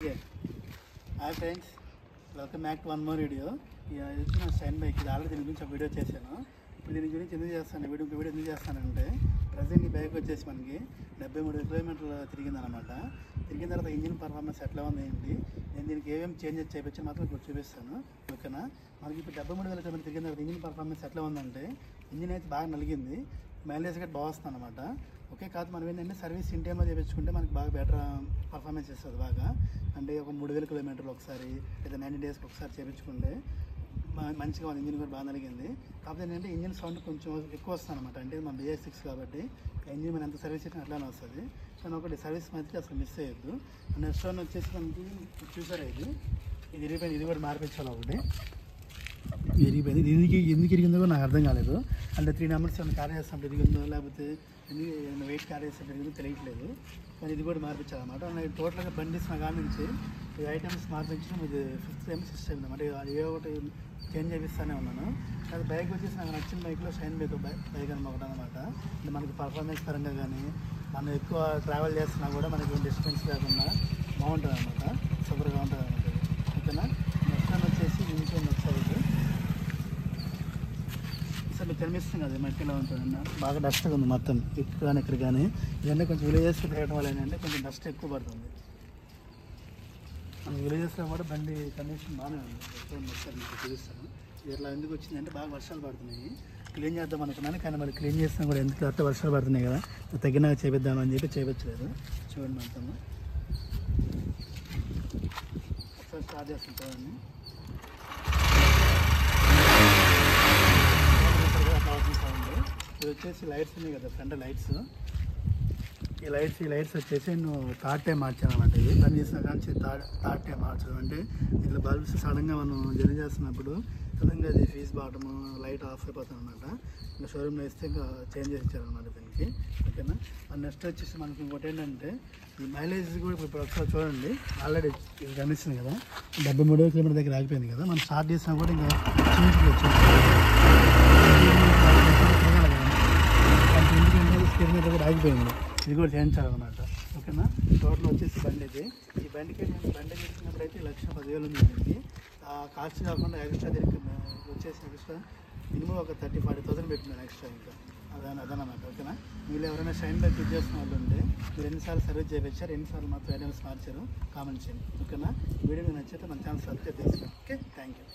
Hi friends, welcome back to one more video. ఇది నా shine bike. ఇది already దీని గురించి ఒక వీడియో చేశాను. ఇప్పుడు దీని గురించి ఎందుకు చేస్తాను వీడియో ఎందుకు చేస్తానంటే, ప్రజెంట్ ఈ బైక్ వచ్చేసి మనకి 73 కిలోమీటర్లు తిరిగిందనమాట. తిరిగిన తర్వాత ఇంజిన్ పర్ఫార్మెన్స్ ఎట్లా ఉంది ఏంటి, నేను దీనికి ఏమేమి చేంజెస్ చేయించి మాత్రం ఇప్పుడు చూపిస్తాను. ఓకేనా? మనకి ఇప్పుడు 73,000 కిలోమీటర్లు తిరిగిన తర్వాత ఇంజిన్ పర్ఫార్మెన్స్ ఎట్లా ఉందంటే, ఇంజిన్ అయితే బాగా నలిగింది, మైలేజ్ గట్టి బాగా వస్తుంది అనమాట. ఓకే, కాదు మనం ఏంటంటే సర్వీస్ ఇన్ టైంలో చేయించుకుంటే మనకి బాగా బెటర్ పర్ఫార్మెన్స్ ఇస్తుంది. బాగా అంటే ఒక 3,000 కిలోమీటర్లు ఒకసారి లేదా 90 డేస్కి ఒకసారి చేయించుకుంటే మంచిగా ఉంది. ఇంజిన్ కూడా బాగా నలిగింది. కాకపోతే ఏంటంటే ఇంజిన్ సౌండ్ కొంచెం ఎక్కువ వస్తుంది అనమాట. అంటే మన BS6 కాబట్టి ఇంజిన్ మన ఎంత సర్వీస్ చేసినా అట్లానే వస్తుంది. కానీ ఒకటి సర్వీస్ మధ్య అసలు మిస్ అయ్యొద్దు. నెక్స్ట్ వన్ వచ్చేసి మనకి చూసారా, ఇది ఇరిగిపోయింది. ఇది కూడా మార్పించాలి. ఒకటి ఇరిగిపోయింది. ఎందుకు ఇరిగిందో నాకు అర్థం కాలేదు. అంటే 3 నెంబర్స్ ఏమైనా క్యారీ చేస్తున్నప్పుడు ఇరిగిందో, లేకపోతే ఏమైనా వెయిట్ క్యారీ చేసినప్పుడు ఇరిగిందో తెలియట్లేదు. కానీ ఇది కూడా మార్పించాలన్నమాట. నేను టోటల్గా బండి కాడ నుంచి ఈ ఐటమ్స్ మార్పించడం ఇది 5th టైం 6th టైం అనమాట. ఏ ఒకటి చేంజ్ చేపిస్తూనే ఉన్నాను. అది బైక్ వచ్చేసి నాకు నచ్చిన బైక్లో షైన్ బైక్ అని ఒకటి అనమాట. అంటే మనకి పర్ఫార్మెన్స్ పరంగా కానీ మనం ఎక్కువ ట్రావెల్ చేస్తున్నా కూడా మనకి డిస్టెన్స్ లేకుండా బాగుంటుంది అనమాట. సూపర్గా ఉంటుంది అనమాట. ఓకేనా? నెక్స్ట్ టైం వచ్చేసి ఇంట్లో ఒకసారి మీకు కనిపిస్తుంది కదా మట్టిలో ఉంటుందన్న. బాగా డస్ట్గా ఉంది మొత్తం, ఇక్కడ కానీ ఇక్కడ కానీ. ఇవన్నీ కొంచెం విలేజెస్లో తిరగడం వల్ల ఏంటంటే కొంచెం డస్ట్ ఎక్కువ పడుతుంది. మన విలేజెస్లో కూడా బండి కండిషన్ బాగానే ఉంది. ఒకసారి మీకు చూపిస్తాను. ఇట్లా ఎందుకు వచ్చిందంటే బాగా వర్షాలు పడుతున్నాయి. క్లీన్ చేద్దాం అనుకున్నాను, కానీ మరి క్లీన్ చేసినా కూడా ఎందుకు అట్లా వర్షాలు పడుతున్నాయి కదా, తగ్గినాక చేపిద్దామని చెప్పి చేయించలేదు. చూడండి మొత్తం ఒకసారి స్టార్ట్ చేస్తాం. చూడండి, ఇది వచ్చేసి లైట్స్ ఉన్నాయి కదా, ఫ్రంట్ లైట్స్. ఈ లైట్స్ వచ్చేసి నేను థర్డ్ టైం మార్చాను అనమాట. ఇది పని చేసిన కానీ థర్డ్ టైం మార్చడం అంటే ఇట్లా బల్బ్స్ సడన్గా మనం జర్నీ చేస్తున్నప్పుడు సడన్గా అది ఫీజ్ బాటము లైట్ ఆఫ్ అయిపోతుంది అనమాట. ఇంకా షోరూమ్లో వేస్తే ఇంకా చేంజ్ చేసి ఇచ్చారనమాట దీనికి. ఓకేనా? నెక్స్ట్ వచ్చేసి మనకి ఇంకోటి ఏంటంటే ఈ మైలేజ్ కూడా ఇప్పుడు ఒకసారి చూడండి. ఆల్రెడీ ఇది కనిపిస్తుంది కదా, 73 కిలోమీటర్ దగ్గర ఆగిపోయింది కదా. మనం స్టార్ట్ చేసినా కూడా ఇంకా స్పీడ్ మీద కూడా ఆగిపోయింది. ఇది కూడా చేయించాలన్నమాట. ఓకేనా? టోటల్ వచ్చేసి బండి ఇది. ఈ బండికి నేను బండి చేసినప్పుడు అయితే 1,10,000 ఉంది దీనికి. కాస్ట్ కాకుండా ఎక్స్ట్రా దీనికి వచ్చేసి ఎక్స్ట్రా మినిమం ఒక 30,000-40,000 పెట్టినాను ఎక్స్ట్రా. ఇంకా అదనమాట. ఓకేనా? మీరు ఎవరైనా షైన్ బైక్ యూజ్ చేసిన వాళ్ళు ఉంటే మీరు ఎన్నిసార్లు సర్వీస్ చేయించారు, ఎన్నిసార్లు మాత్రం ఐటమ్స్ మార్చారు కామెంట్ చేయండి. ఓకేనా? వీడియో నచ్చితే మన ఛానల్ సబ్స్క్రైబ్ చేసుకోండి. Okay, thank you.